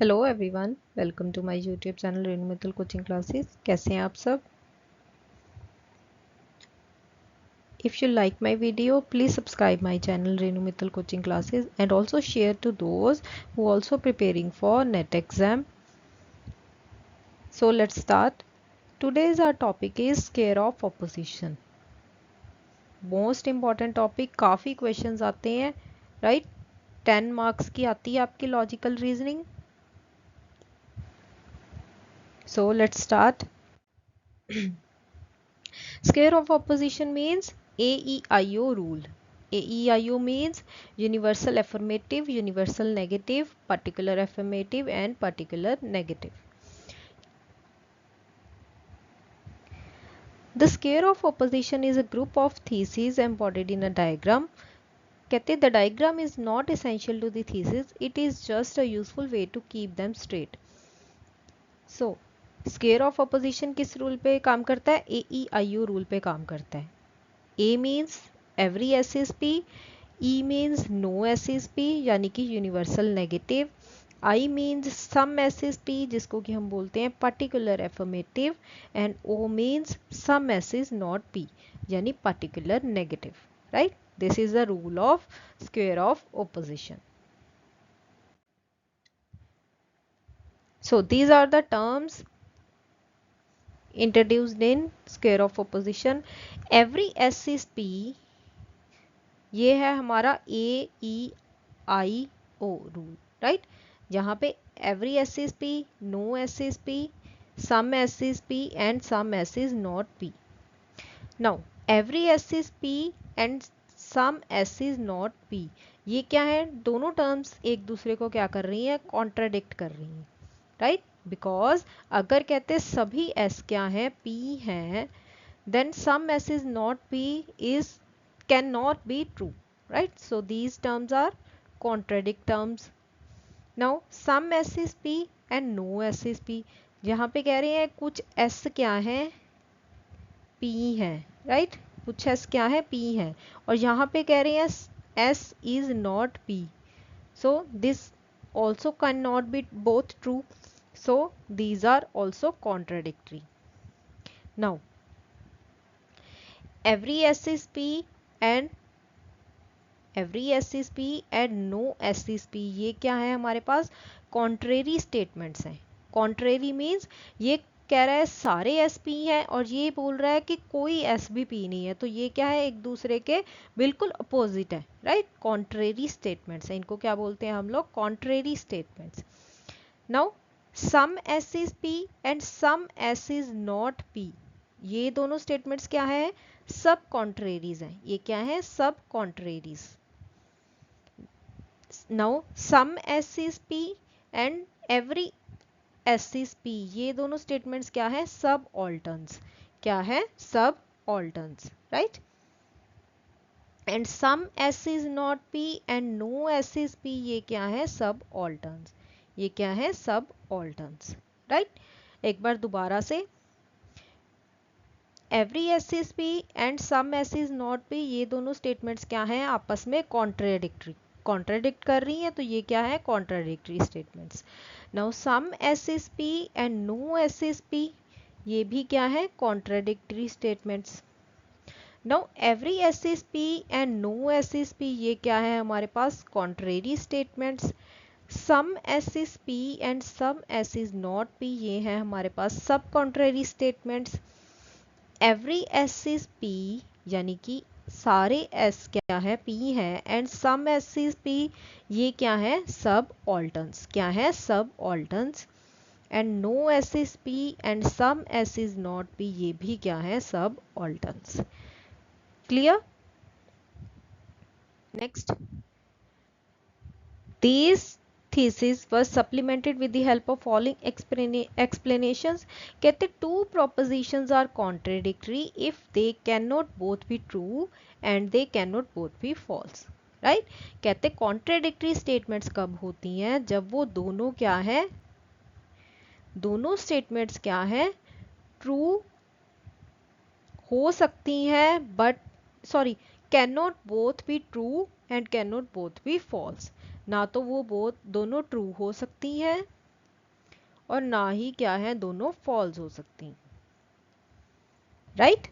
Hello everyone, welcome to my YouTube channel Renu Mittal coaching classes. कैसे हैं आप सब? If you like my video please subscribe my channel Renu Mittal coaching classes and also share to those who also preparing for NET exam. So let's start. Today's our topic is scare of opposition. Most important topic, काफ़ी questions आते हैं, right? 10 marks की आती है आपकी logical reasoning. So let's start. Scare of opposition means AEIO rule. AEIO means universal affirmative, universal negative, particular affirmative and particular negative. The scare of opposition is a group of theses embodied in a diagram. कहते the diagram is not essential to the thesis, it is just a useful way to keep them straight. So, square of opposition किस rule पे काम करता है? AEIO rule पे काम करता है. A means every SSP, E means no SSP यानी कि universal negative, I means some SSP जिसको कि हम बोलते हैं particular affirmative and O means some S is not P यानी particular negative. Right, this is the rule of square of opposition. So these are the terms introduced in square of opposition. Every S is P, ये है हमारा AEIO rule, right? यहाँ पे every S is P, no S is P, some S is P and some S is not P. Now every S is P and some S is not P, ये क्या है? दोनों terms एक दूसरे को क्या कर रही हैं? कॉन्ट्राडिक्ट कर रही हैं, राइट? बिकॉज अगर कहते सभी S क्या है? P हैं, then some S is not P is cannot be true, right? So these terms are contradict terms. Now some S is P and no S is P. यहाँ पे कह रहे हैं कुछ S क्या है? P है, right? कुछ S क्या है? P है. और यहाँ पे कह रहे हैं S is not P. So this also cannot be both true. So these are also contradictory. Now every S is P and no S is P, ये क्या है हमारे पास? कॉन्ट्रेरी स्टेटमेंट्स हैं. कॉन्ट्रेरी मीन्स ये कह रहा है सारे एस पी हैं और ये बोल रहा है कि कोई एस भी पी नहीं है, तो ये क्या है? एक दूसरे के बिल्कुल अपोजिट है, राइट? कॉन्ट्रेरी स्टेटमेंट्स हैं, इनको क्या बोलते हैं हम लोग? Contrary statements. Now some S is P and some S is not P, ये दोनों स्टेटमेंट्स क्या है? सब कॉन्ट्रेरीज हैं. ये क्या है? सब contraries. Now some S is P and every S is P, ये दोनों स्टेटमेंट्स क्या है? Subalterns. क्या है? Subalterns, right? And some S is not P and no S is P, ये क्या है? सब ऑल्टर्न्स. ये क्या है? Subalterns, right? एक बार दोबारा से, every S is P and some S is not P, ये दोनों स्टेटमेंट्स क्या हैं? आपस में कॉन्ट्राडिक्ट कर रही हैं, तो ये क्या है? Contradictory statements. Now some S is P and no S is P, ये भी क्या है? Contradictory statements. Now every S is P and no S is P, ये क्या है हमारे पास? Contrary statements. Some S is P and some S is not P, ये है हमारे पास subcontrary statements. Every S is P यानी कि सारे एस क्या है? पी है. And some S is P, ये क्या है? Subalterns. क्या है? Subalterns. And no S is P and some S is not P, ये भी क्या है? Subalterns. Clear? Next, these thesis was supplemented with the help of following explanations. कहते two propositions are contradictory if they cannot both be true and they cannot both be false, right? कहते contradictory statements कब होती हैं? जब वो दोनों क्या है? दोनों statements क्या है? true हो सकती हैं but cannot both be true and cannot both be false. ना तो वो दोनों ट्रू हो सकती हैं और ना ही क्या है दोनों फॉल्स हो सकती, राइट।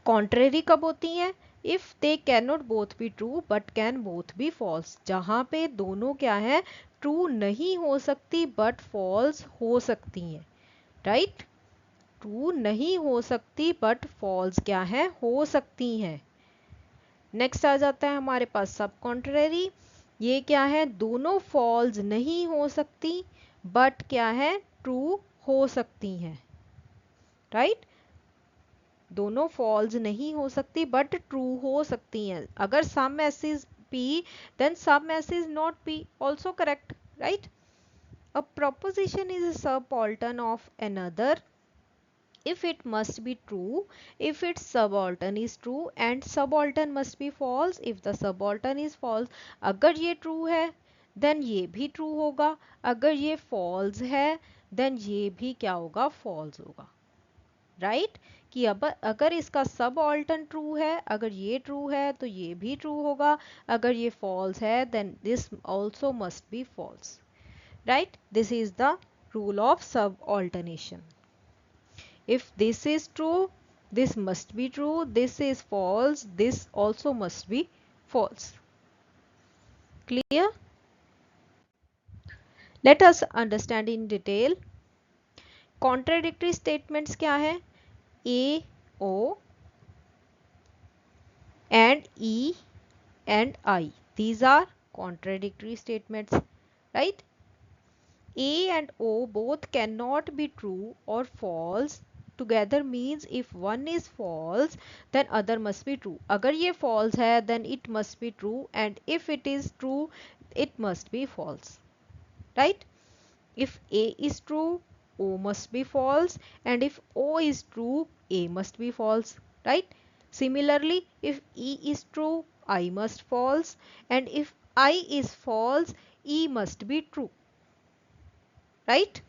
कॉन्ट्रेरी कब होती हैं? If they can not both be true but can both be false, जहां पे दोनों क्या है ट्रू नहीं हो सकती बट फॉल्स हो सकती हैं, राइट। ट्रू नहीं हो सकती बट फॉल्स क्या है हो सकती हैं। नेक्स्ट आ जाता है हमारे पास सब कॉन्ट्रेरी। ये क्या है दोनों फॉल्स नहीं हो सकती बट क्या है ट्रू हो सकती हैं, राइट। दोनों फॉल्स नहीं हो सकती बट ट्रू हो सकती हैं। अगर some S is P then some S is not P also correct, right. A proposition is a subaltern of another if it must be true if its subaltern is true and subaltern must be false if the subaltern is false। अगर ये true है then ये भी true होगा, अगर ये false है then ये भी क्या होगा false होगा, राइट। कि अब अगर इसका सब ऑल्टर्न ट्रू है, अगर ये ट्रू है तो ये भी ट्रू होगा, अगर ये फॉल्स है then this also must be false, right. This is the rule of subalternation. If this is true this must be true, this is false, this also must be false, clear? Let us understand in detail। contradictory statements क्या है? A, O and E and I, these are contradictory statements, right? A and O both cannot be true or false together means if one is false then other must be true। अगर ये false है then it must be true and if it is true it must be false, right? If A is true O must be false and if O is true A must be false, right? Similarly, if E is true I must false and if I is false E must be true, right?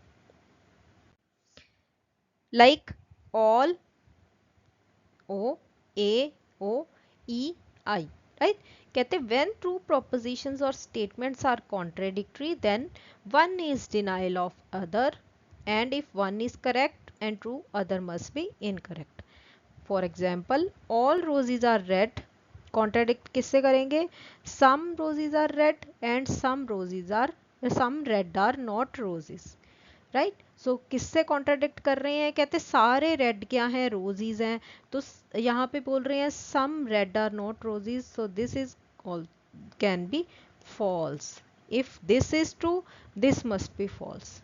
Like all O, A, O, E, I, right? कहते when two propositions or statements are contradictory then one is denial of other and if one is correct and true other must be incorrect। For example, all roses are red contradict किससे करेंगे? some roses are red and some red are not roses, right. So किससे contradict कर रहे हैं? कहते सारे red क्या हैं रोजीज हैं, तो यहाँ पे बोल रहे हैं some red are not roses, so this is all can be false. If this is true this must be false.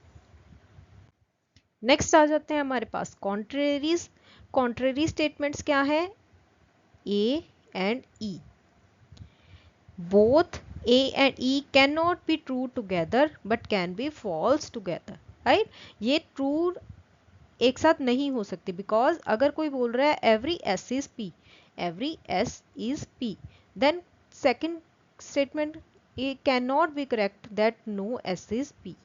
Next आ जाते हैं हमारे पास कॉन्ट्रेरीज। कॉन्ट्रेरी स्टेटमेंट्स क्या है? A and E, both A and E cannot be true together but can be false together, right? ये true एक साथ नहीं हो सकती बिकॉज अगर कोई बोल रहा है every S is P, every S is P, then second statement ये can not be correct that no S is P.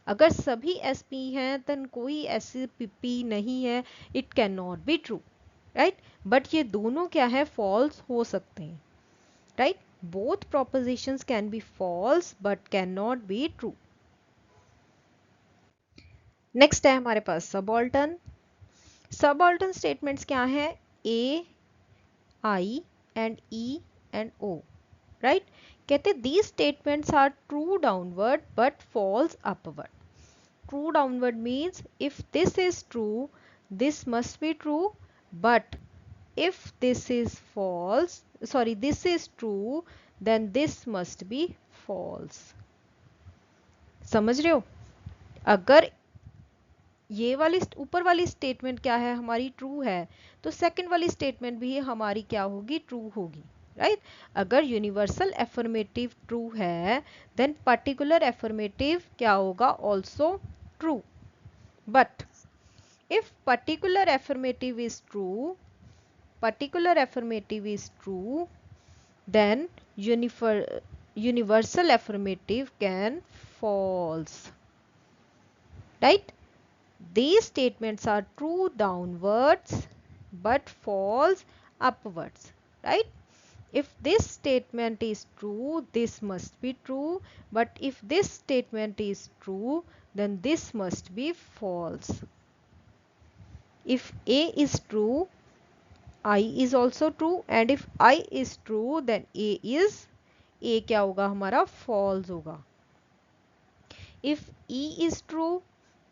अगर सभी एस पी हैं देन कोई एस पी नहीं है, it can not be true, right. But ये दोनों क्या है फॉल्स हो सकते हैं, राइट। Both propositions can be false but can not be true. Next है हमारे पास सबऑल्टर्न। सबऑल्टर्न स्टेटमेंट्स क्या है? A, I and E and O, right. कहते these statements are true downward but false upward. True downward means if this is true this must be true but if this is false sorry this is true then this must be false. समझ रहे हो? अगर ये वाली ऊपर वाली statement क्या है हमारी ट्रू है तो सेकंड वाली स्टेटमेंट भी हमारी क्या होगी ट्रू होगी, राइट। अगर यूनिवर्सल एफर्मेटिव ट्रू है देन पर्टिकुलर एफर्मेटिव क्या होगा also true. But if particular affirmative is true then universal affirmative can false, right. These statements are true downwards but false upwards, right? If this statement is true, this must be true. But if this statement is true, then this must be false. If A is true, I is also true. And if I is true, then A क्या होगा हमारा? False होगा. If E is true,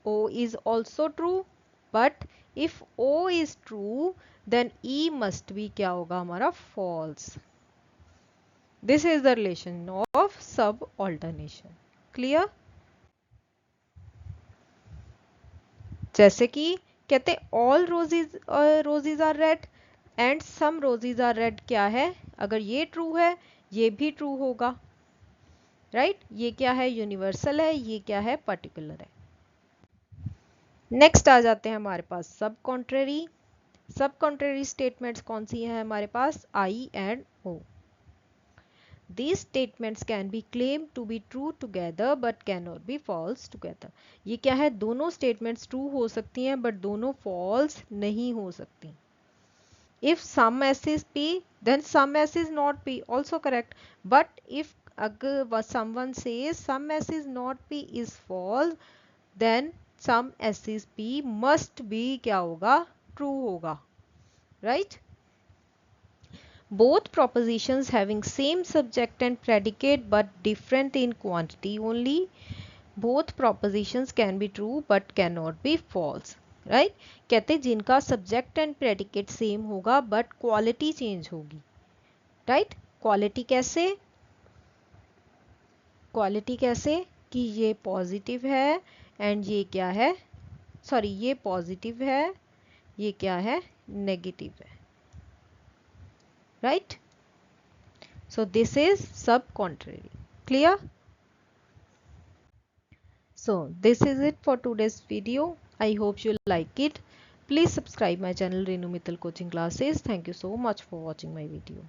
O is also true. But if O is true, then E must be क्या होगा हमारा? False. This is the relation of subalternation. Clear? जैसे कि कहते all roses are red and some roses are red. क्या है? अगर ये true है, ये भी true होगा. राइट ये क्या है? यूनिवर्सल है. ये क्या है? पर्टिकुलर है. नेक्स्ट आ जाते हैं हमारे पास सब कॉन्ट्रेरी. सब कॉन्ट्रेरी स्टेटमेंट्स कौन सी हैं हमारे पास? I and O. These statements can be claimed to be true together but cannot be false together. ये क्या है? दोनों statements true हो सकती हैं but दोनों false नहीं हो सकती. If some S is P, then some S is not P. Also correct. But if अगर someone says some S is not P is false, then some S is P must be क्या होगा? True होगा. Right? Both propositions having same subject and predicate but different in quantity only. Both propositions can be true but cannot be false. Right? कहते जिनका subject and predicate same होगा but quality change होगी. Right? Quality कैसे? Quality कैसे कि ये positive है and ये क्या है? Sorry ये positive है, ये क्या है? Negative है. Right? So this is sub-contrary. Clear? So this is it for today's video. I hope you like it. Please subscribe my channel Renu Mittal Coaching Classes. Thank you so much for watching my video.